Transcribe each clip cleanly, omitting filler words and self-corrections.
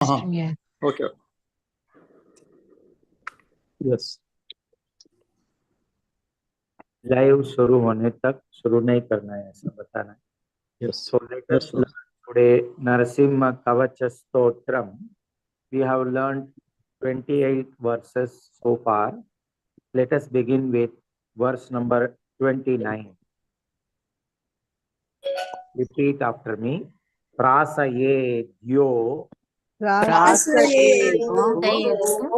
stream, yeah. Okay. Yes. Live शुरू होने तक शुरू नहीं करना है, ऐसा बताना है. Yes. So let us Yes, learn today Narasimha Kavacha Stotram. We have learned 28 verses so far. Let us begin with verse number 29. Repeat after me. Prasaye dyo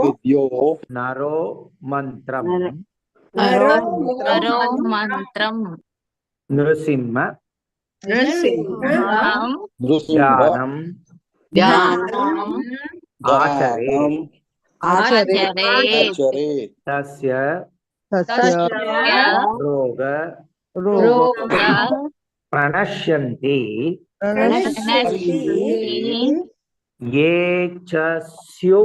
Vidyo naro mantram Mantram nrsimha Nrusimha dhyanam achare Achere tasya roga pranashyanti ye chasyu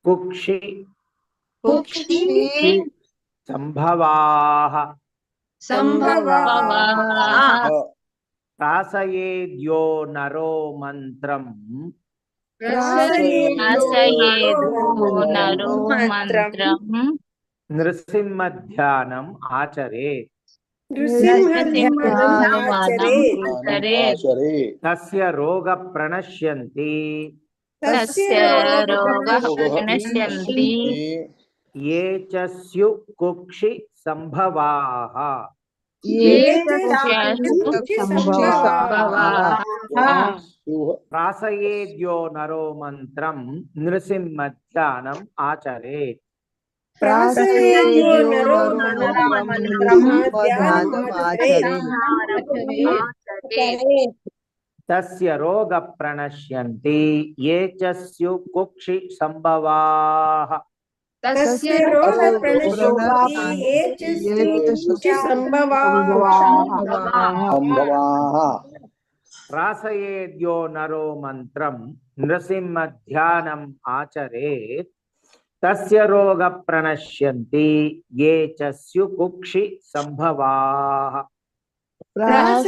kukshi sambhavaha prasayedio naro mantram nrsimhadhyanam achare tasya roga pranashyanti ye chasyu kukshi sambhavaha prasayedio naro mantram nrsimhadhyanam achare tasya roga pranashyanti ye chasyu kukshi sambhavaha prasayedio naro mantram nrsimhadhyanam achare tasya roga pranashyanti ye chasyu kukshi sambhavaha That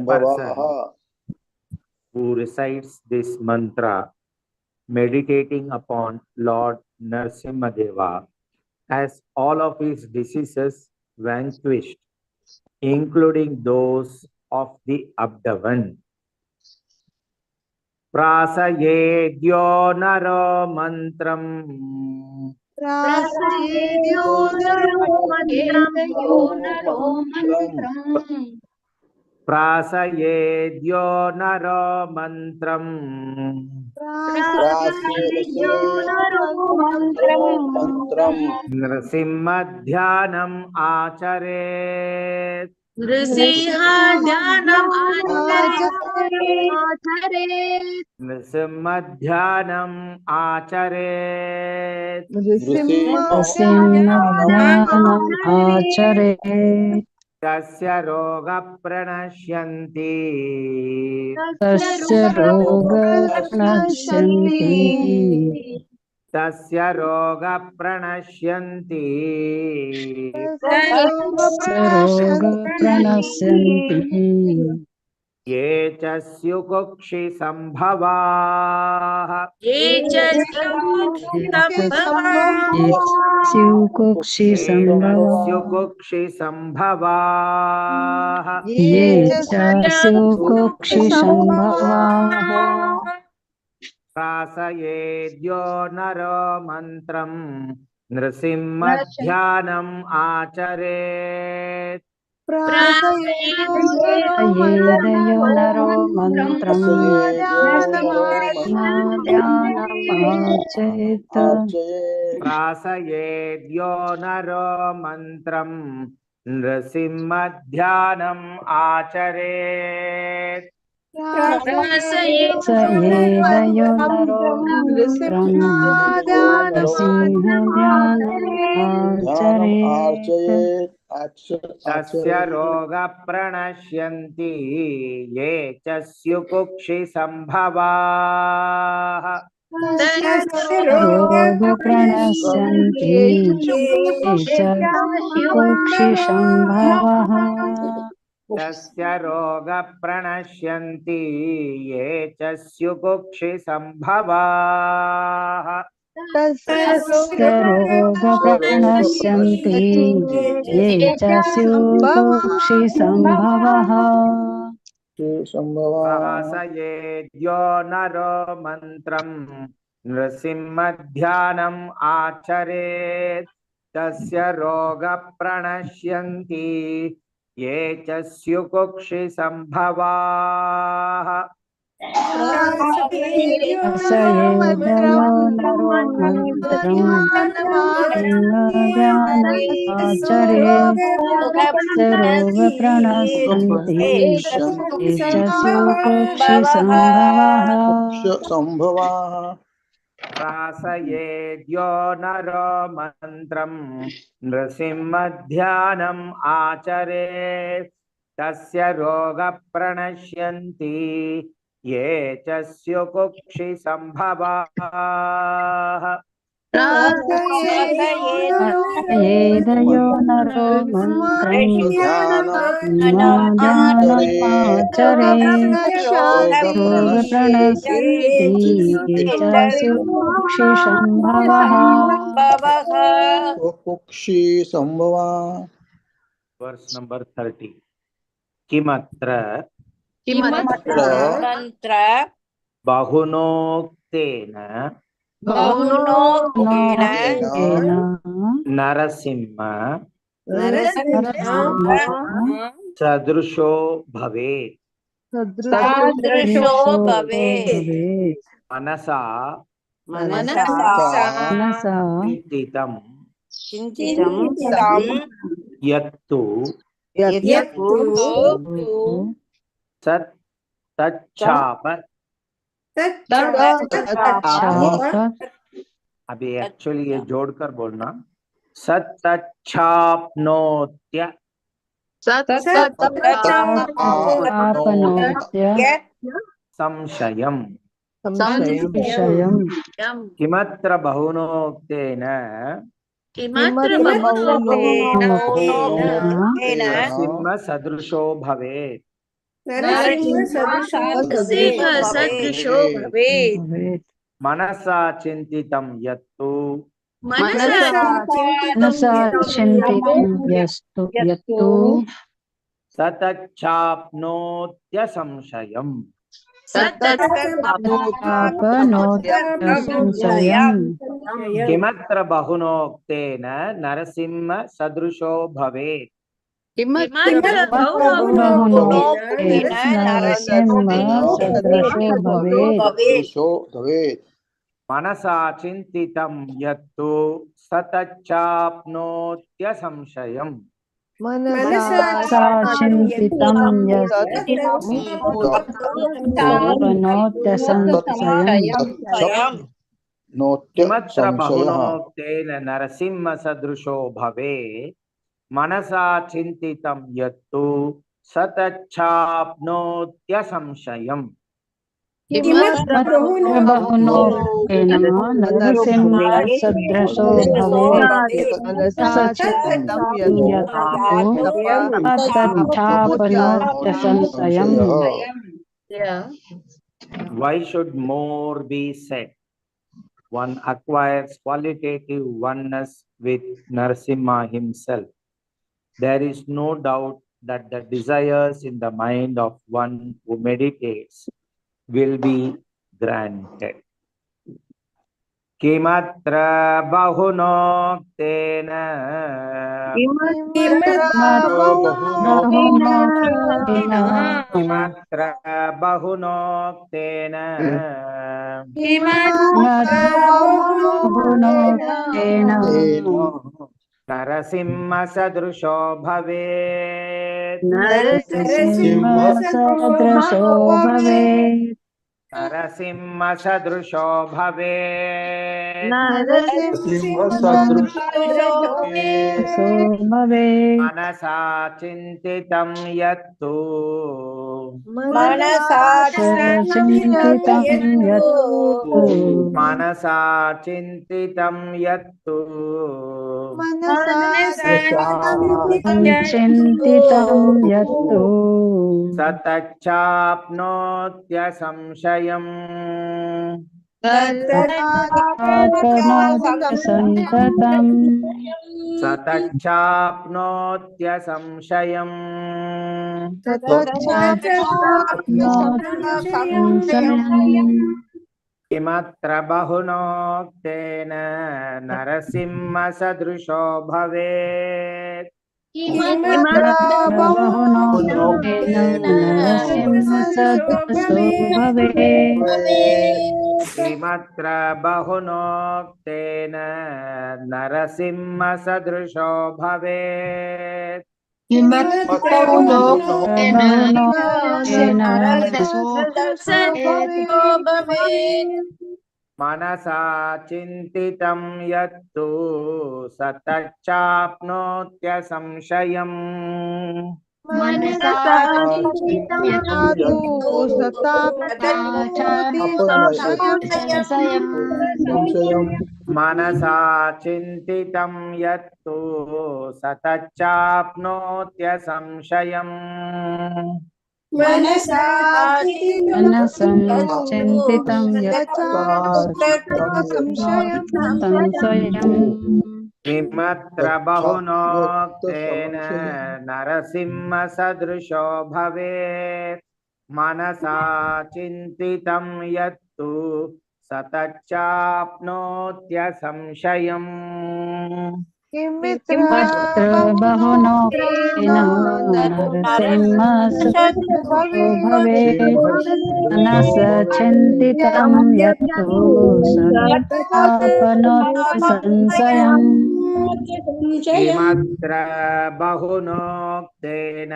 person who recites this mantra meditating upon Lord Narasimhadeva has all of his diseases vanquished, including those of the abdomen. Prasayedyo naro mantram Prasayedyo naro mantram nrsimhadhyanam acharet nrsimhadhyanam acharet tasya roga pranashyanti tasya roga pranashyanti ye chasyu kukshi sambhavaha kukshi sambhavaha prasayedyo naro mantram nrsimhadhyanam acharet prasayedyo naro mantram nrsimhadhyanam acharet तस्य रोग प्रणश्यन्ति ये च स्युकुक्षि संभवाः रोग प्रणश्यन्ति ये च कुक्षि संभवः तस्य रोग प्रणश्यन्ति ये च स्युकुक्षि संभवाः तस्य रोग प्रणश्यन्ति ये च स्युकुक्षि संभवः सहसयेद्यो नरो मन्त्रं नृसिंहध्यानम् आचरेत् तस्य रोग प्रणश्यन्ति ये च स्युकुक्षि संभवाः सहसयेद्यो नरो मन्त्रं नृसिंहध्यानमाचरेत् तस्य रोग प्रणश्यन्ति ये च स्युकुक्षि संभवः प्रासयेद्यो नरो मन्त्रं नृसिंहध्यानम् आचरेत् तस्य रोग प्रणश्यन्ति ये च स्युकुक्षि संभवाः प्रासयेद्यो नरो मन्त्रं नृसिंहध्यानमाचरेत् रोग प्रणश्यन्ति ये च स्युकुक्षि संभवः वर्स नंबर 30 किमत्र बहुनोक्तेन नरसिंह सदृशो भवेत् मनसा चिन्तितं यत्तु तच्चाप अभी एक्चुअली ये जोड़कर बोलना सत्तच्छाप्नोत्य संशयम् किमत्र बहुनोक्तेन नरसिंह सदृशो भवेत् मनसा चिन्तितं यत्तु सतच्छाप्नोत्य संशयम् किमत्र बहुनोक्तेन नरसिंह सदृशो भवेत् मनसा चिन्तितं यत्तु सतच्चाप्नोत्य संशयम् किमत्र बहुनोक्तेन नरसिंह सदृशो भवेत् मनसा चिन्तितं यत्तु सतच्छाप्नोत्य संशयम् Why should more be said? One acquires qualitative oneness with Narasimha himself. There is no doubt that the desires in the mind of one who meditates will be granted. Kimatra bahunoktena Kimatra bahunoktena Narasimha sadrusho bhavet Narasimha सदृशो भवेत् सिंहसदृशो सो भवेत् मनसा चिन्तितं यत्तु मनसा चिन्तितं यत्तु मनसा चिन्तितं यत्तु चिन्तितं यत्तु सतच्चाप्नोत्य संशयम् प्राप्नोति सन्ततम् सतच्चाप्नोत्य संशयम् संशयम् किमत्र बहुनोक्तेन नरसिंह सदृशो भवेत् बहुनोक्तेन नरसिंहसदृशो भवेत् किमत्र बहुनोक्तेन नरसिंह सदृशो भवेत् बहुनोक्तेन मनसा चिन्तितं यत्तु सतच्चाप्नोत्य संशयम् मनसा चिन्तितं यत्तु सतच्चाप्नोत्य संशयम् मनसं चिन्तितं संशयम् किमत्र बहुनोक्तेन नरसिंह सदृशो भवेत् मनसा चिन्तितं यत्तु सतच्चाप्नोत्य संशयम् किमत्र बहुनोक्तेन नरसिंहसदृशो भवेत् मनसा चिन्तितं यत्तु सतच्चाप्नोति संशयम् किमत्र बहुनोक्तेन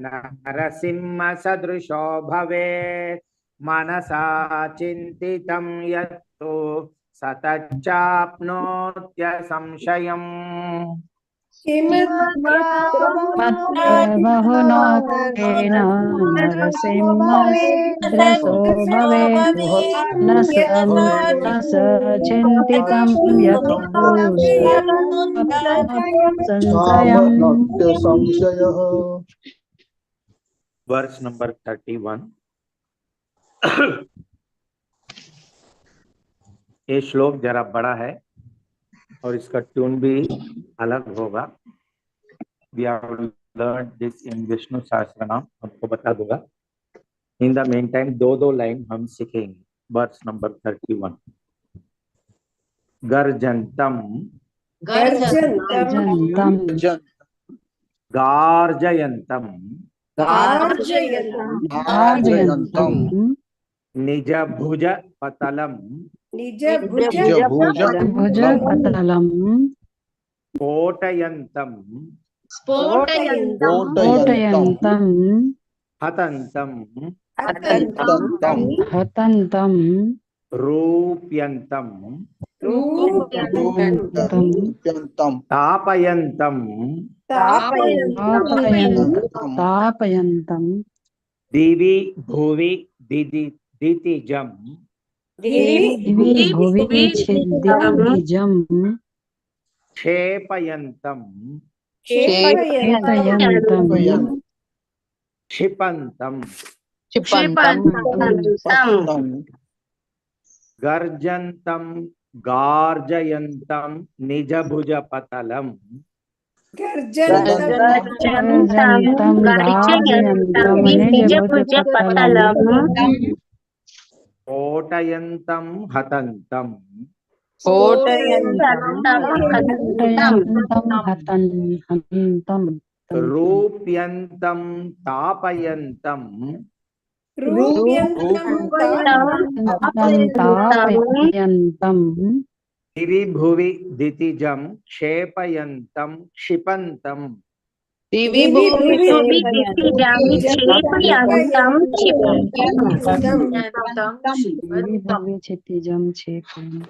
नरसिंह सदृशो भवेत् मनसा चिन्तितं यत्तु सतच्चाप्नोत्य संशयम् बहुनोक्तेन नरसिंहसदृशो भवेत् मनसा चिन्तितं यत्तु संशयम् संशयः वर्स नंबर 31। ये श्लोक जरा बड़ा है और इसका ट्यून भी अलग होगा। We have learned this in Vishnu Sahasranama, आपको बता दूंगा। इन द मेन टाइम दो लाइन हम सीखेंगे। Verse number 31। गर्जन्तम गर्जन्तं गार्जयन्तम गार्जयन्तं निज भुज पतलम भुजपतलं स्फोटयन्तं स्फोटयन्तं हतन्तं हतन्तं रूप्यन्तं तापयन्तं तापयन्तं दिवि भुवि दितिजं दिवि भुवि छिद्दिजं क्षेपयन्तं क्षेपयन्तं क्षिपन्तं गर्जन्तं गार्जयन्तं निजभुजपतलम् गर्जन्तं गार्जयन्तं निजभुजपतलं स्फोटयन्तं हतन्तं हन्तं रूप्यन्तं तापयन्तं तापयन्तं दिवि भुवि दितिजं क्षेपयन्तं क्षिपन्तं दिवि भुवि भुवि दितिजं क्षेपयन्तं दिवि भुवि क्षितिजं क्षेपयन्तं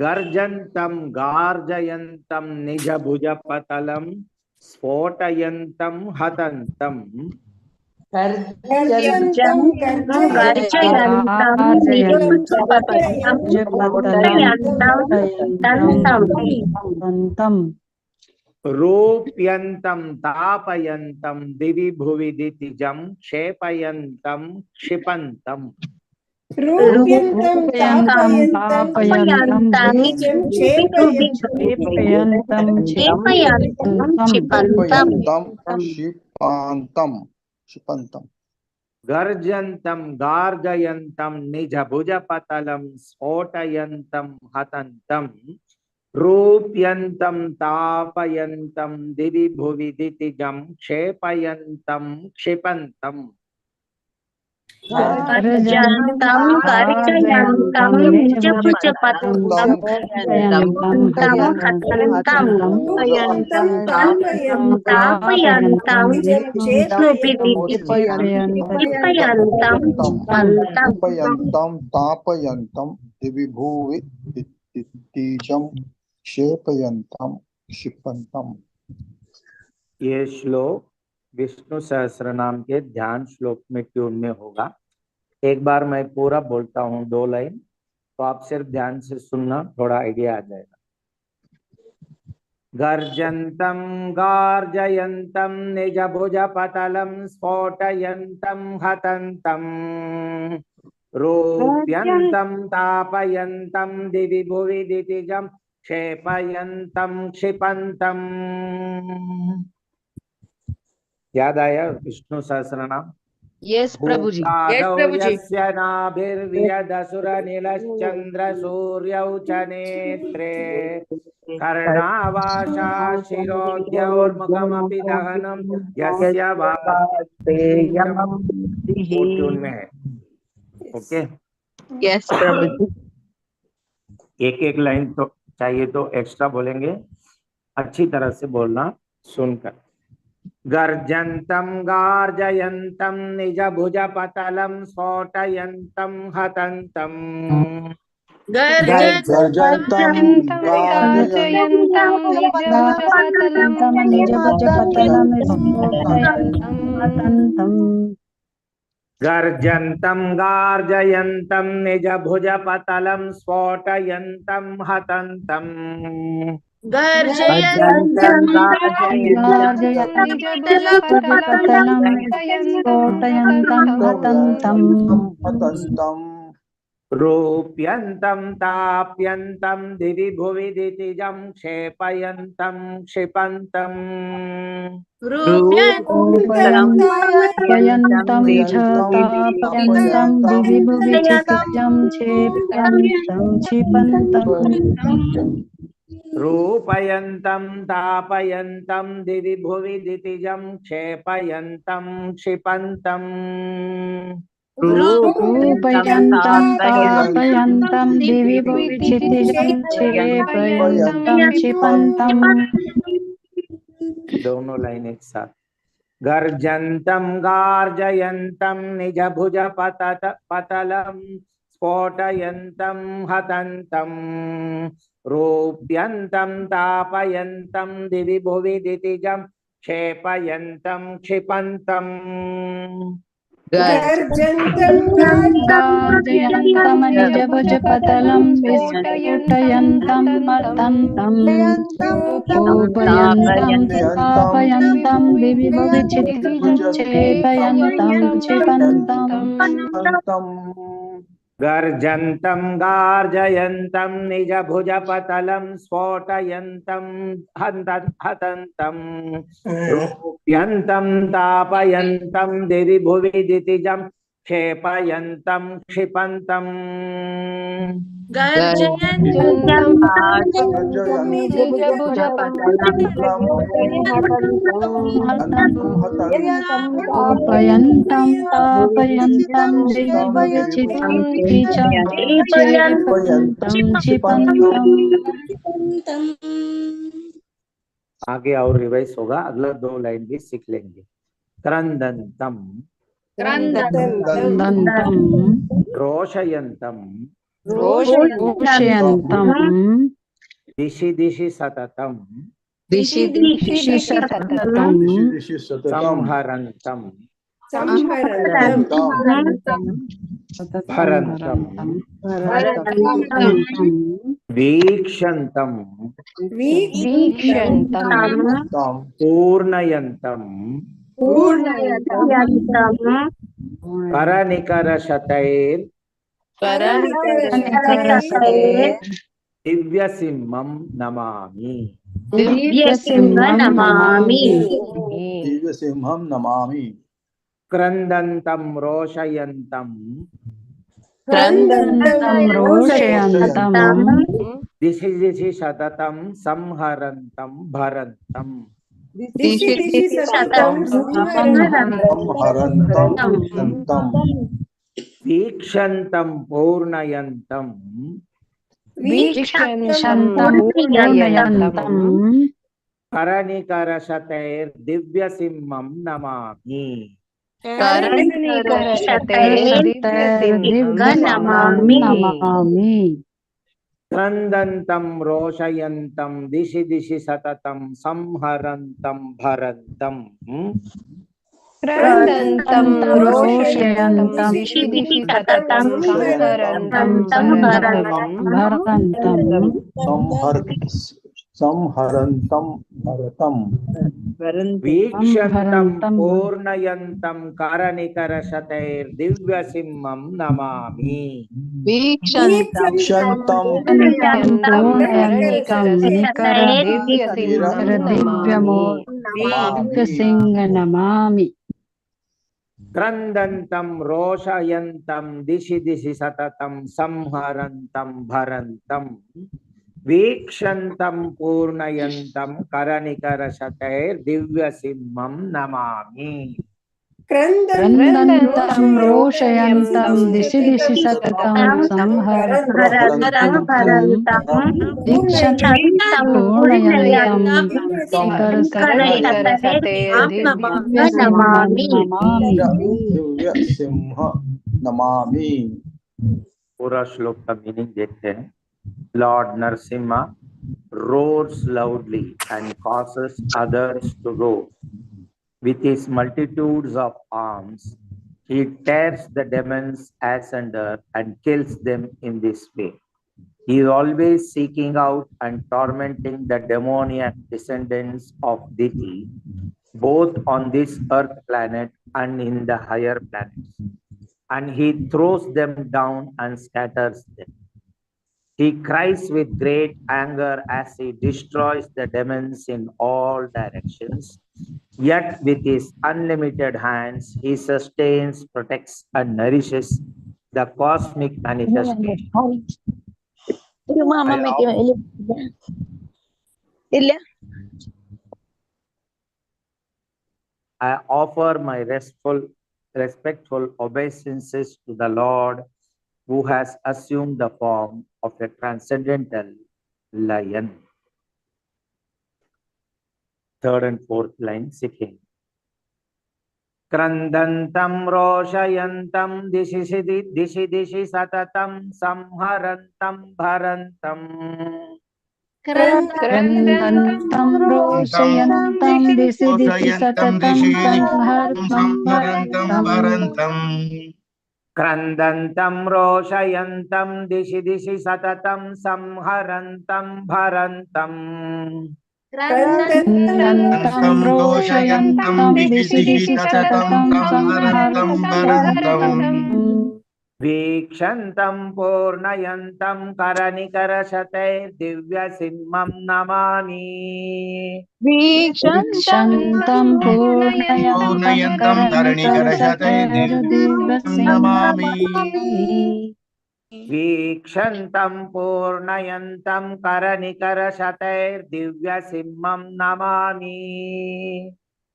गर्जन्तं गार्जयन्तं निजभुजपतलं स्फोटयन्तं हतन्तं गर्जन्तं गर्जयन्तं निजभुजपतलं स्फोटयन्तं दन्तं रूप्यन्तं तापयन्तं दिवि भुवि दितिजं क्षेपयन्तं क्षिपन्तम् रूपयन्तं तापयन्तं क्षेपयन्तं क्षिपन्तं क्षिपन्तं गर्जन्तं गार्जयन्तं निजभुजपतलं स्फोटयन्तं हतन्तं रूप्यन्तं तापयन्तं दिवि भुवि दितिजं क्षेपयन्तं क्षिपन्तम् गर्जन्तं गर्जयन्तं निजभुजपतलं हतन्तं तापयन्तं क्षिपयन्तं तापयन्तं दिवि भुवि दितिजं क्षेपयन्तं क्षिपन्तम्। ये श्लोक विष्णु सहस्रनाम के ध्यान श्लोक में ट्यून में होगा। एक बार मैं पूरा बोलता हूँ 2 लाइन, तो आप सिर्फ ध्यान से सुनना, थोड़ा आइडिया आ जाएगा। गर्जन्तं गार्जयन्तं निजभुजपतलं स्फोटयन्तं हतन्तं रूप्यन्तं तापयन्तं दिवि भुवि दितिजं क्षेपयन्तं क्षिपन्तम्। याद आया विष्णु सहस्रनाम? यस प्रभु जी। यस्य नाभिर्वियदसुरनिलश्चन्द्र सूर्यौ च नेत्रे कर्णावासा शिरोद्यौर्मुखमपि दहनं यस्य ट्यून में है। ओके, यस प्रभु जी। एक लाइन तो चाहिए तो एक्स्ट्रा बोलेंगे, अच्छी तरह से बोलना सुनकर। गर्जन्तं गार्जयन्तं निजभुजपतलं स्फोटयन्तं हतन्तं गर्जन्तं गार्जयन्तं निजभुजपतलं स्फोटयन्तं हतन्तं गर्जन्तं गार्जयन्तं निजभुजपतलं स्फोटयन्तं हतन्तं गर्जयन्तं निजभुजपतलं स्फोटयन्तं हतन्तं रूप्यन्तं ताप्यन्तं दिवि भुवि दितिजं क्षेपयन्तं क्षिपन्तम् रूपयन्तं च तापयन्तं दिवि भुवि क्षितिजं क्षेपयन्तं क्षिपन्तम् रूपयन्तं तापयन्तं दिवि भुवि दितिजं क्षेपयन्तं क्षिपन्तम् रूपयन्तं तापयन्तं दिवि भुवि क्षितिजं क्षेपयन्तं क्षिपन्तम्। दोनों लाइन एक साथ। गर्जन्तं गार्जयन्तं निजभुजपतलं स्फोटयन्तं हतन्तं रूप्यन्तं तापयन्तं दिवि भुवि दितिजं क्षेपयन्तं क्षिपन्तम् गर्जन्तं गार्जयन्तं निजभुजपतलं विस्फोटयन्तं हतन्तं रूपयन्तं तापयन्तं दिवि भुवि क्षितिजं क्षेपयन्तं क्षिपन्तम्। गर्जन्तं गार्जयन्तं निजभुजपतलं स्फोटयन्तं हतन्तं रूप्यन्तं तापयन्तं दिवि भुवि दितिजं क्षेपयन्तं क्षिपन्तम् गर्जयन्तं रूपयन्तं तापयन्तं दिवि भुवि क्षितिजं क्षेपयन्तं क्षिपन्तम्। आगे और रिवाइज होगा, अगला 2 लाइन भी सीख लेंगे। क्रंदंतम क्रंदन्तं रोषयंतम रोषयन्तं दिशि दिशि सततम दिशि दिशि सततं दिशि सततं संहरंतम संहरन्तं भरंतम भरन्तं वीक्षंतम वीक्षन्तं तं पूर्णयंतम करनिकरशतैर् करनिकरसते दिव्यसिंहं नमामि। दिव्यसिंह नमामि दिव्यसिंहं नमामि क्रंदन्तं रोषयन्तं क्रन्दन्तं रोषयन्तं दिशि दिशि सततं संहरन्तं भरन्तं दिशि संहरन्तं भरन्तं वीक्षन्तं पूर्णयन्तं वीक्षन्तं पूर्णयन्तं करनिकरशतैर्दिव्यसिंहं नमामि। नमामि क्रंदन्तं रोषयन्तं दिशि दिशि सततं संहरन्तं भरन्तं क्रन्दन्तं रोषयन्तं दिशि दिशि सततं संहरन्तं भरन्तं संहरन्तं भरतं वीक्षन्तं पूर्णयन्तं करनिकरशतैर्दिव्यसिंहं नमामि। वीक्षन्तं दिव्यसिंह नमामि क्रंदन्तं रोषयन्तं दिशि दिशि सततं संहरन्तं भरन्तं वीक्षन्तं पूर्णयन्तं करनिकरशतैर्दिव्यसिंहं नमामि। क्रन्दन्तं रोषयन्तं दिशि दिशि सततं संहरन्तं वीक्षन्तं पूर्णयन्तं नमामि दिव्यसिंह नमामि। पूरा श्लोक का मीनिंग देखते हैं। Lord Narasimha roars loudly and causes others to roar. With his multitudes of arms, he tears the demons asunder and kills them in this way. He is always seeking out and tormenting the demoniac descendants of Diti, both on this earth planet and in the higher planets. And he throws them down and scatters them. He cries with great anger as he destroys the demons in all directions. Yet with his unlimited hands, he sustains, protects, and nourishes the cosmic manifestation. I offer my respectful obeisances to the Lord who has assumed the form of a transcendental lion. Third and fourth line seeking. Krandantam roshayantam dishi dishi satatam samharantam bharantam. क्रन्दन्तं रोषयन्तं दिशि दिशि सततं संहरन्तं भरन्तं क्रंदन्तं रोषयन्तं दिशि दिशि सततं संहरन्तं भरन्तं क्रन्दन्तं रोषयन्तं दिशि दिशि सततं संहरन्तं भरन्तं वीक्षन्तं पूर्णयन्तं करनिकरशतैर्दिव्यसिंहं नमामि। वीक्षन्तं पूर्णयन्तं करनिकरशतैर्दिव्यसिंहं नमामि वीक्षन्तं पूर्णयन्तं करनिकरशतैर्दिव्यसिंहं नमामि।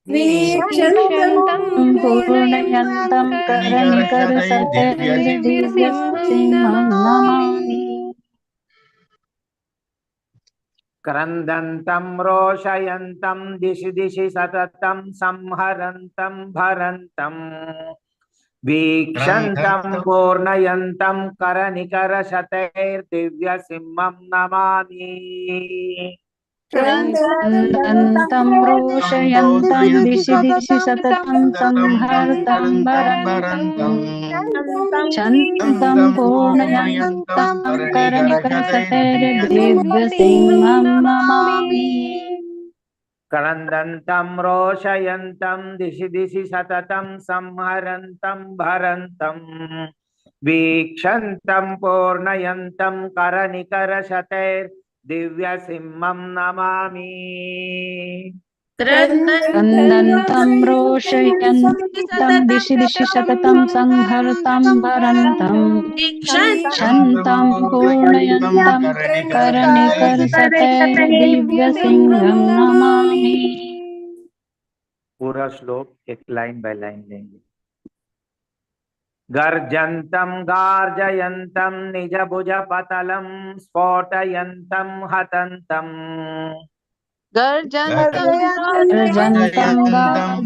वीक्षन्तं पूर्णयन्तं करनिकरशतैर्दिव्यसिंहं नमामि क्रन्दन्तं रोषयन्तं दिशि दिशि सततं संहरन्तं भरन्तं वीक्षन्तं पूर्णयन्तं करनिकरशतैर्दिव्यसिंहं नमामि क्रन्दन्तं रोषयन्तं दिशि दिशि सततं संहर्तं भरन्तं छन्दं पूर्णयन्तं करनिकरशतैर्दिव्यसिंहं नमामि क्रन्दन्तं रोषयन्तं दिशि दिशि सततं संहरन्तं भरन्तं वीक्षन्तं पूर्णयन्तं करनिकरशतैर्दिव्यसिंहं नमामि क्रन्दन्तं रोषयन्तं दिशि दिशि सततं संहर्तं भरन्तं क्षन्तं पूर्णयन्तं करनिकरशतैर्दिव्यसिंहं नमामि। पूरा श्लोक एक लाइन बाय लाइन लेंगे। गर्जन्तं गार्जयन्तं निजभुजपतलं स्फोटयन्तं हतन्तं गर्जन्तं गार्जयन्तं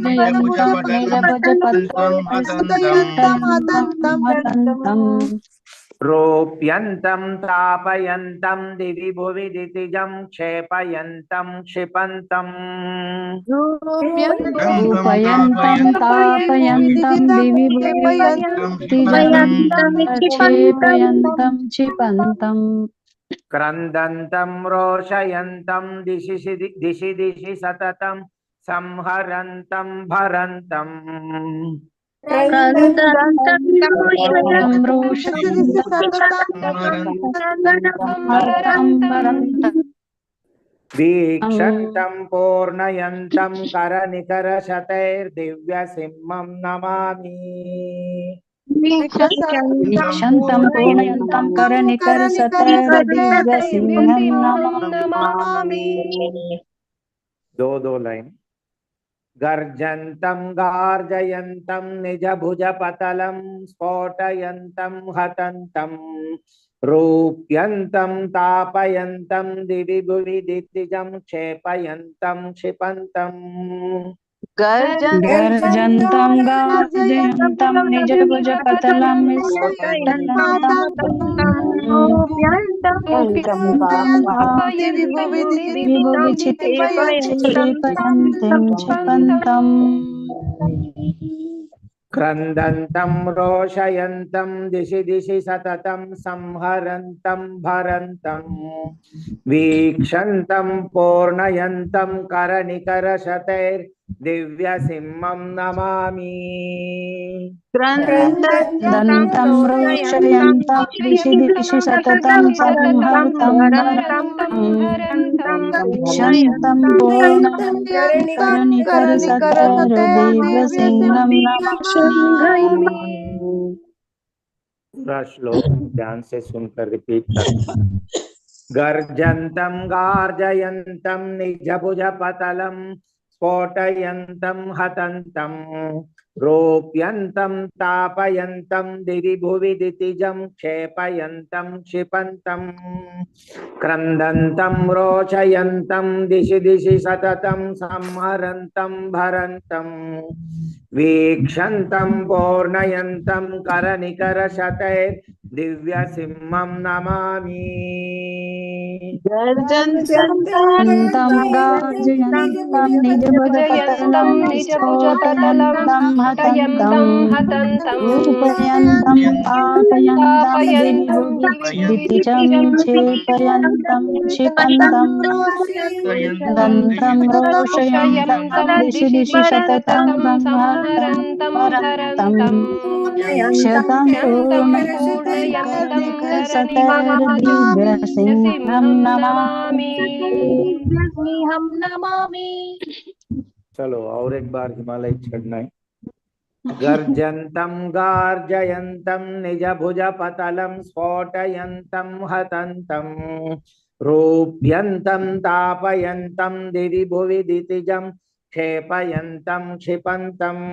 निजभुजपतलं स्फोटयन्तं हतन्तं रोप्यन्तं तापयन्तं दिवि भुवि दितिजं क्षेपयन्तं क्षिपन्तम् रूपयन्तं तापयन्तं दिवि भुवि दितिजं क्षेपयन्तं क्षिपन्तम् क्रन्दन्तं रोषयन्तं दिशि दिशि सततं संहरन्तं भरन्तम् वीक्षन्तं पूर्णयन्तं करनिकरशतैर्दिव्यसिंहं नमामि वीक्षन्तं पूर्णयन्तं करनिकरशतैर्दिव्यसिंहं नमामि। दो लाइन। गर्जन्तं गार्जयन्तं निजभुजपतलं स्फोटयन्तं हतन्तं रूप्यन्तं तापयन्तं दिवि भुवि दितिजं क्षेपयन्तं क्षिपन्तम् गर्जन्तं गार्जयन्तं निजभुजपतलं स्फोटयन्तं विभुवि क्षिपयन्तं क्षिपन्तम् क्रन्दन्तं रोषयन्तं दिशि दिशि सततं संहरन्तं भरन्तं वीक्षन्तं पूर्णयन्तं करनिकरशतैर्दिव्यसिंहं नमामि क्रन्दन्तं रोषयन्तं दिशि दिशि सततं संहर्तं भरन्तं वीक्षन्तं पूर्णयन्तं करनिकरशतैर्दिव्यसिंहं नमामि। पूरा श्लोक ध्यान से सुनकर रिपीट करना। गर्जन्तं गार्जयन्तं निजभुजपतलं स्फोटयन्तं हतन्तं रोप्यन्तं तापयन्तं दिवि भुवि दितिजं क्षेपयन्तं क्षिपन्तम् क्रन्दन्तं रोषयन्तं दिशि दिशि सततं संहरन्तं भरन्तं वीक्षन्तं पूर्णयन्तं करनिकरशतैर्दिव्यसिंहं नमामि गर्जन्तं गार्जयन्तं निजभुजपतलं स्फोटयन्तं हतन्तं रूपयन्तं तापयन्तं दितिजं क्षेपयन्तं क्षिपन्तम् क्रन्दन्तं रोषयन्तं दिशि दिशि सततं संहरन्तं भरन्तं क्षतं पूर्णयन्तं नमामि। चलो और एक बार हिमालय चढ़ना है। गर्जन्तं गार्जयन्तं निजभुजपतलं स्फोटयन्तं हतन्तं रूप्यन्तं तापयन्तं दिवि भुवि दितिजं क्षेपयन्तं क्षिपन्तम्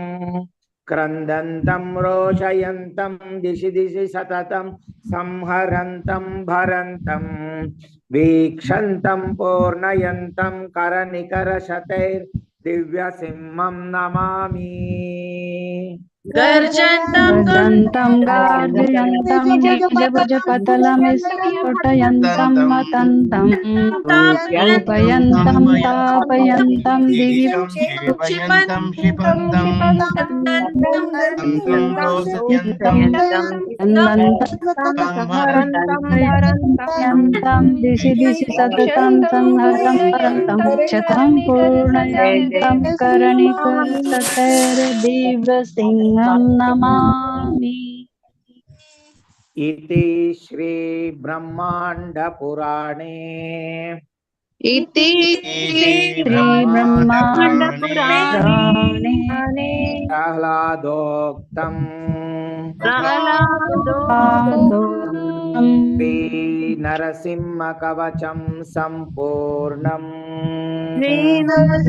क्रन्दन्तं रोषयन्तं दिशि दिशि सततं संहरन्तं भरन्तं वीक्षन्तं पूर्णयन्तं करनिकरशतैर्दिव्यसिंहं नमामि। गर्जन्तं गर्जन्तं गार्जयन्तं बीजभुजपतलमिस्फुटयन्तं मतन्तं रूपयन्तं तापयन्तं दिवि क्षिपयन्तं क्षिपन्तं यन्तं दिशि दिशि सततं संहरतं परन्तं क्षतं पूर्णयन्तं करणिकरशतैर्दिव्यसिंहं नमामि। इति श्री ब्रह्मांड पुराणे इति श्री ब्रह्मांड पुराणे प्रह्लादोक्तम् श्री नरसिंह कवचं संपूर्णम्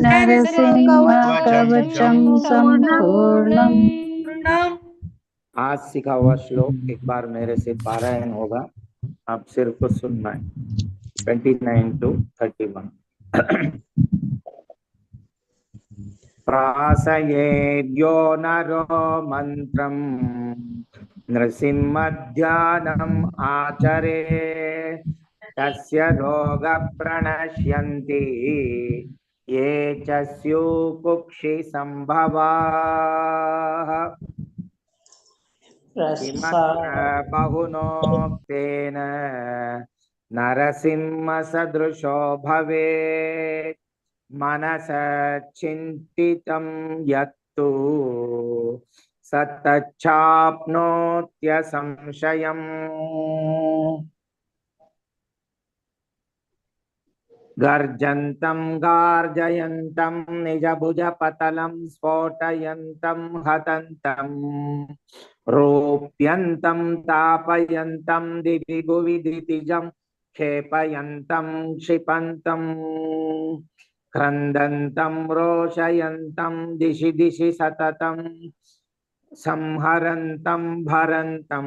नरसिंह कवचं संपूर्णम्। आज सीखा हुआ श्लोक एक बार मेरे से पारायण होगा, आप सिर्फ को सुनना है। 29 to 31 प्रासयेद्यो नरो मंत्रम् नृसिंहध्यानम् आचरे तस्य रोग प्रणश्यन्ति ये च स्युः कुक्षि संभवाः। बहुनोक्तेन नरसिंह सदृशो भवेत् मनसचिन्तितं यत्तु स तच्चाप्नोत्यसंशयम्। गर्जन्तं गार्जयन्तं निजभुजपतलं स्फोटयन्तं हतन्तं रोप्यन्तं तापयन्तं दिवि भुवि दितिजं क्षेपयन्तं क्षिपन्तं क्रन्दन्तं रोषयन्तं दिशि दिशि सततं संहरन्तं भरन्तं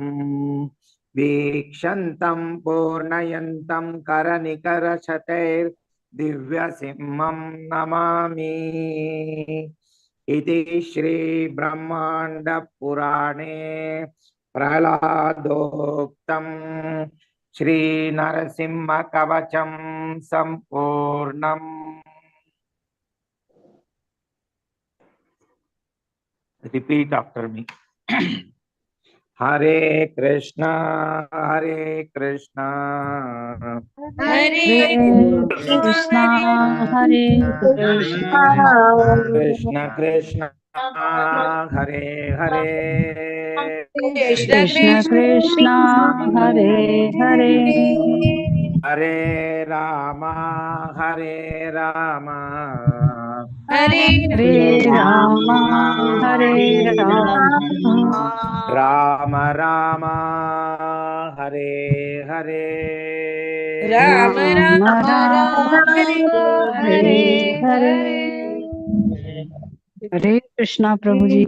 वीक्षन्तं पूर्णयन्तं करनिकरशतैर्दिव्यसिंहं नमामि। इति श्री ब्रह्मांड पुराणे प्रह्लादोक्तं श्री नरसिंह कवचं संपूर्णम्। Repeat after me. Hare Krishna, Hare Krishna, हरे कृष्णा हरे Krishna Krishna Krishna, Hare Hare, Krishna Krishna Hare Hare Hare Rama, Hare Rama, हरे राम हरे Ram Rama Rama, Hare Hare, Ram Ram Hare Hare Hare Krishna प्रभु जी।